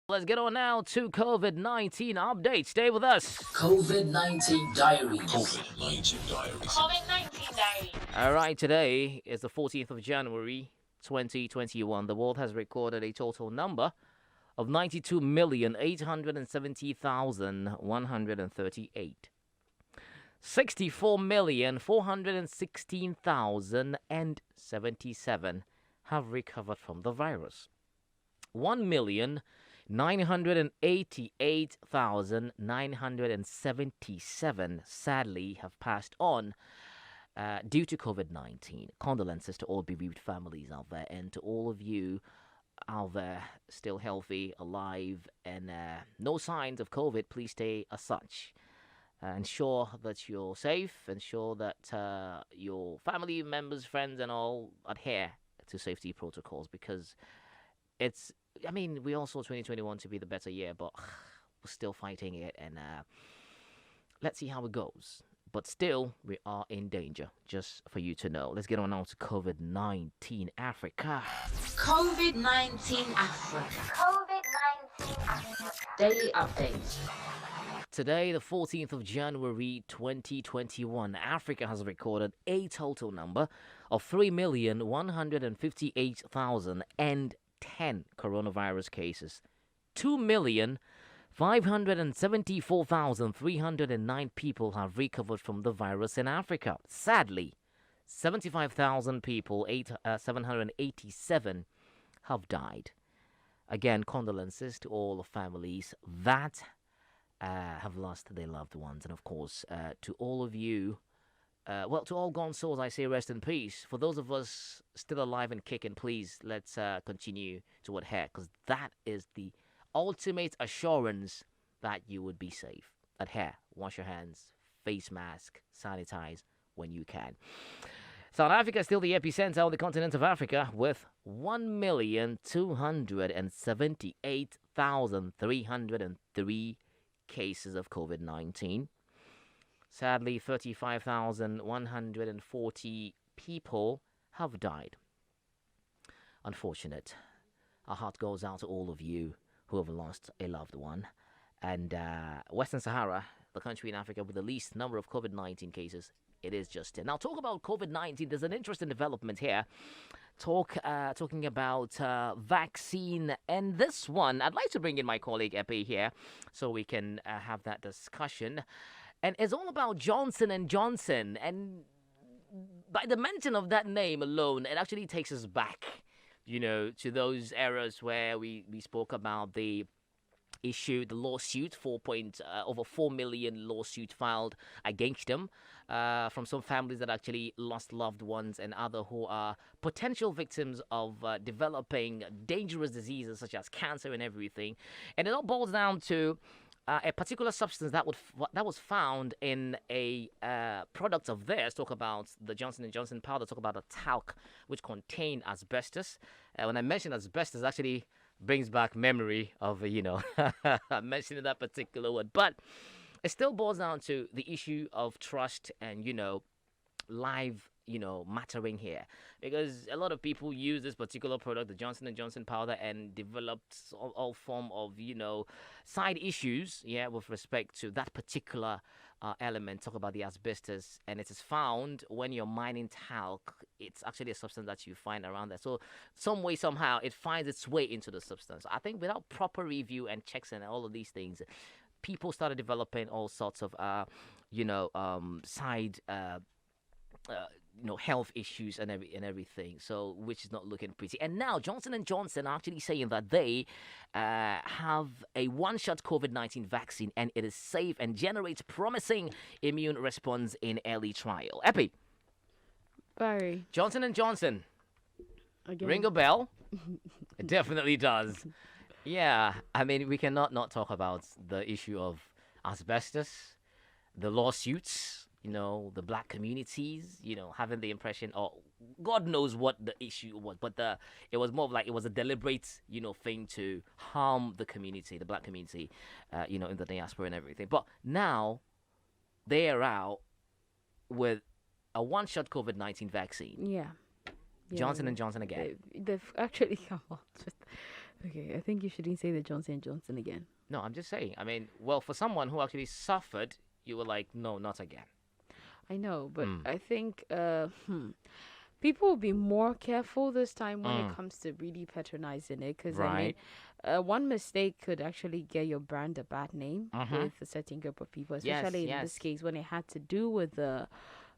Let's get on now to COVID-19 updates. Stay with us. COVID-19 Diaries. COVID-19 Diaries. COVID-19 Diary. All right, today is the 14th of January, 2021. The world has recorded a total number of 92,870,138. 64,416,077 have recovered from the virus. 1,988,977 sadly have passed on due to COVID-19. Condolences to all bereaved families out there and to all of you out there still healthy, alive, and no signs of COVID. Please stay as such. Ensure that you're safe. Ensure that your family members, friends, and all adhere to safety protocols because we all saw 2021 to be the better year, but we're still fighting it, and let's see how it goes. But still, we are in danger, just for you to know. Let's get on now to COVID-19 Africa. COVID-19 Africa. COVID-19 Africa. Daily updates. Today, the 14th of January 2021, Africa has recorded a total number of 3,158,010 coronavirus cases. 2,574,309 people have recovered from the virus in Africa. Sadly, 75,000 people, 787, have died. Again, condolences to all the families that have lost their loved ones. And of course, to all of you, to all gone souls, I say rest in peace. For those of us still alive and kicking, please, let's continue to adhere, because that is the ultimate assurance that you would be safe. Adhere, wash your hands, face mask, sanitize when you can. South Africa is still the epicenter of the continent of Africa with 1,278,303 cases of COVID-19. Sadly, 35,140 people have died. Unfortunate. Our heart goes out to all of you who have lost a loved one. And Western Sahara, the country in Africa with the least number of COVID-19 cases, it is just 10. Now, talk about COVID-19. There's an interesting development here. Talking about vaccine, and this one, I'd like to bring in my colleague Epi here so we can have that discussion. And it's all about Johnson and Johnson. And by the mention of that name alone, it actually takes us back, to those eras where we spoke about the issue, the lawsuit, over 4 million lawsuit filed against them from some families that actually lost loved ones and other who are potential victims of developing dangerous diseases such as cancer and everything. And it all boils down to a particular substance that was found in a product of theirs. Talk about the Johnson & Johnson powder, talk about a talc which contained asbestos. When I mention asbestos, actually brings back memory of, mentioning that particular word. But it still boils down to the issue of trust and, live, mattering here. Because a lot of people use this particular product, the Johnson & Johnson powder, and developed all form of, side issues, with respect to that particular element. Talk about the asbestos, and it is found when you're mining talc. It's actually a substance that you find around there. So some way, somehow, it finds its way into the substance. I think without proper review and checks and all of these things, people started developing all sorts of, side health issues and everything, so which is not looking pretty. And now Johnson & Johnson are actually saying that they have a one-shot COVID-19 vaccine, and it is safe and generates promising immune response in early trial. Epi, Barry, Johnson & Johnson, again. ring a bell? It definitely does. Yeah, we cannot not talk about the issue of asbestos, the lawsuits, the black communities, having the impression, or God knows what the issue was, but it was more of like it was a deliberate, thing to harm the community, the black community, in the diaspora and everything. But now they are out with a one-shot COVID-19 vaccine. Yeah. Johnson & Johnson again. They've actually come out Okay, I think you shouldn't say the Johnson & Johnson again. No, I'm just saying. I mean, well, for someone who actually suffered, you were like, no, not again. I know, but Mm. I think people will be more careful this time when Mm. it comes to really patronizing it. Because, Right. one mistake could actually get your brand a bad name Mhm. with a certain group of people, Yes, especially in this yes. case when it had to do with the,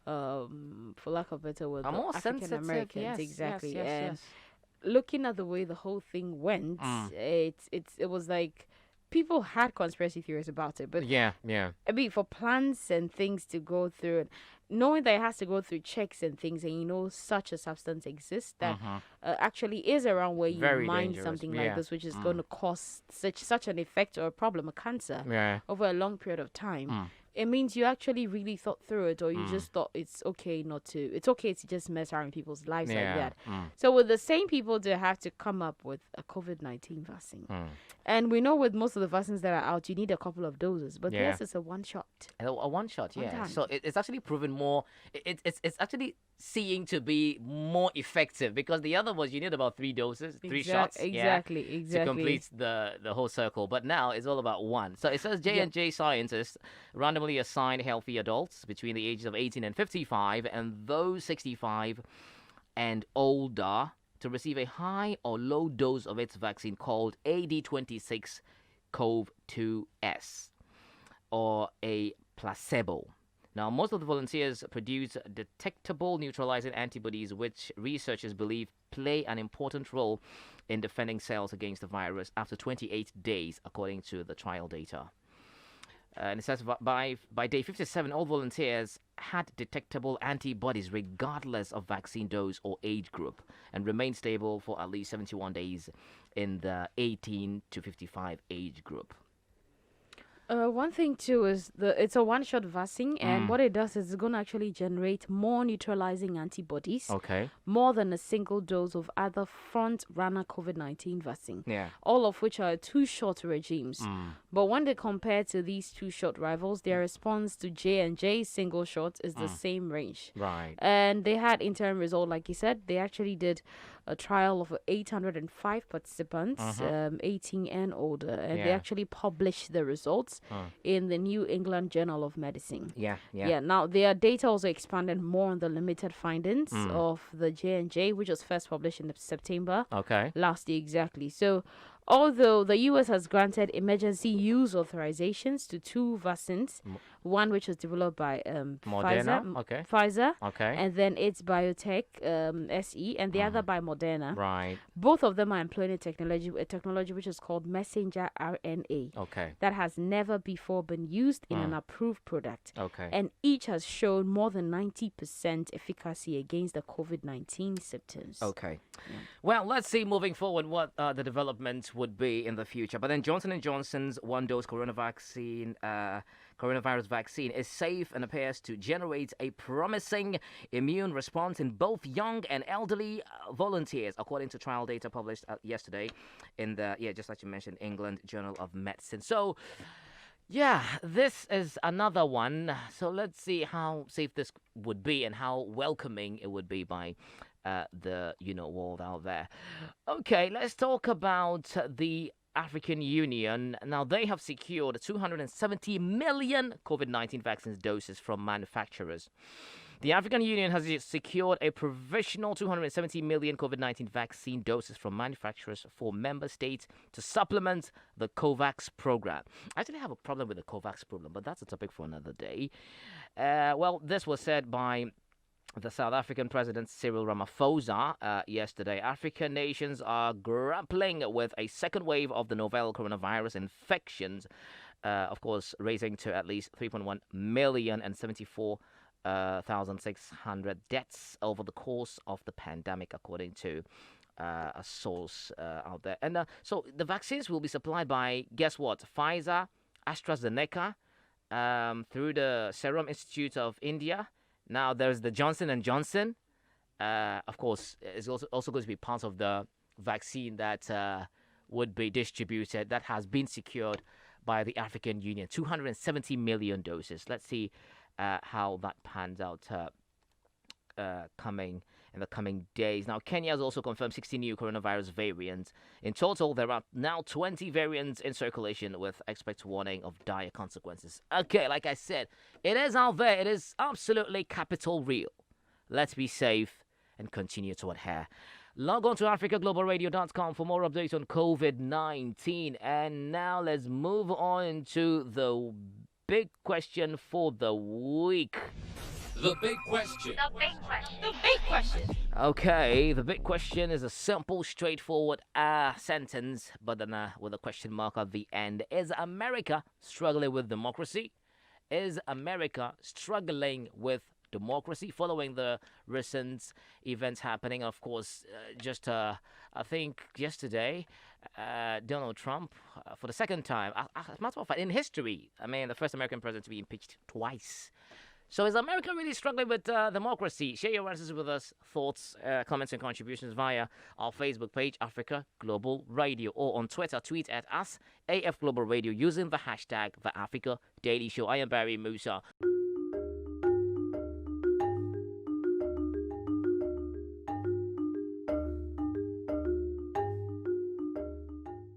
for lack of a better word, A the more African sensitive, Americans. yes, Exactly. yes, yes, And yes. looking at the way the whole thing went, it was like people had conspiracy theories about it, but Yeah, yeah. I mean, for plants and things to go through, and knowing that it has to go through checks and things, and such a substance exists that actually is around where you Very mine dangerous, something yeah. like this, which is going to cause such an effect or a problem, a cancer, Yeah. over a long period of time. It means you actually really thought through it, or you just thought it's okay to just mess around with people's lives like Yeah. that. So with the same people, they have to come up with a COVID-19 vaccine. And we know with most of the vaccines that are out, you need a couple of doses, but Yeah. this is a one shot. A one shot, One yeah. time. So it's actually proven more. It's actually seeing to be more effective because the other was you need about 3 doses, three shots, Exactly, yeah, to exactly. complete the whole circle. But now it's all about one. So it says J&J scientists randomly assigned healthy adults between the ages of 18 and 55 and those 65 and older to receive a high or low dose of its vaccine called AD26 CoV2S or a placebo. Now, most of the volunteers produce detectable neutralizing antibodies, which researchers believe play an important role in defending cells against the virus after 28 days, according to the trial data. And it says by day 57, all volunteers had detectable antibodies regardless of vaccine dose or age group and remained stable for at least 71 days in the 18 to 55 age group. One thing too is it's a one-shot vaccine, and what it does is it's going to actually generate more neutralizing antibodies, Okay. more than a single dose of other front-runner COVID-19 vaccine. Yeah. All of which are two-shot regimes. But when they compare to these two-shot rivals, their response to J&J single shot is the same range. Right. And they had interim result, like you said. They actually did a trial of 805 participants, 18 and older, and they Yeah. actually published the results in the New England Journal of Medicine. Yeah. Now their data also expanded more on the limited findings of the J&J, which was first published in September Okay. last year exactly. So although the US has granted emergency use authorizations to two vaccines, one which was developed by Moderna, okay. Pfizer, Okay. and then it's biotech SE, and the other by Moderna. Right. Both of them are employing a technology which is called messenger RNA Okay. that has never before been used in an approved product. Okay. And each has shown more than 90% efficacy against the COVID-19 symptoms. Okay. Well, let's see moving forward what the development would be in the future. But then Johnson & Johnson's one-dose coronavirus vaccine is safe and appears to generate a promising immune response in both young and elderly volunteers, according to trial data published yesterday in the, just like you mentioned, England Journal of Medicine. So, yeah, this is another one. So let's see how safe this would be and how welcoming it would be by the world out there. Okay, let's talk about the African Union. Now, they have secured 270 million COVID-19 vaccine doses from manufacturers. The African Union has secured a provisional 270 million COVID-19 vaccine doses from manufacturers for member states to supplement the COVAX program. I actually have a problem with the COVAX program, but that's a topic for another day. Well, this was said by the South African President Cyril Ramaphosa yesterday. African nations are grappling with a second wave of the novel coronavirus infections, of course, raising to at least 3.1 million and 74,600 deaths over the course of the pandemic, according to a source out there. And so the vaccines will be supplied by, guess what, Pfizer, AstraZeneca, through the Serum Institute of India. Now there's the Johnson & Johnson. Of course, is also going to be part of the vaccine that would be distributed, that has been secured by the African Union. 270 million doses. Let's see how that pans out coming in in the coming days. Now, Kenya has also confirmed 60 new coronavirus variants. In total, there are now 20 variants in circulation with expert warning of dire consequences. Okay, like I said, it is out there. It is absolutely capital real. Let's be safe and continue to adhere. Log on to africaglobalradio.com for more updates on COVID-19. And now let's move on to the big question for the week. The big question. Okay, the big question is a simple, straightforward sentence, but then with a question mark at the end. Is America struggling with democracy? Is America struggling with democracy following the recent events happening? Of course, I think yesterday, Donald Trump, for the second time, as a matter of fact, in history, the first American president to be impeached twice. So is America really struggling with democracy? Share your answers with us, thoughts, comments, and contributions via our Facebook page, Africa Global Radio, or on Twitter, tweet at us, AF Global Radio, using the hashtag The Africa Daily Show. I am Barry Musa.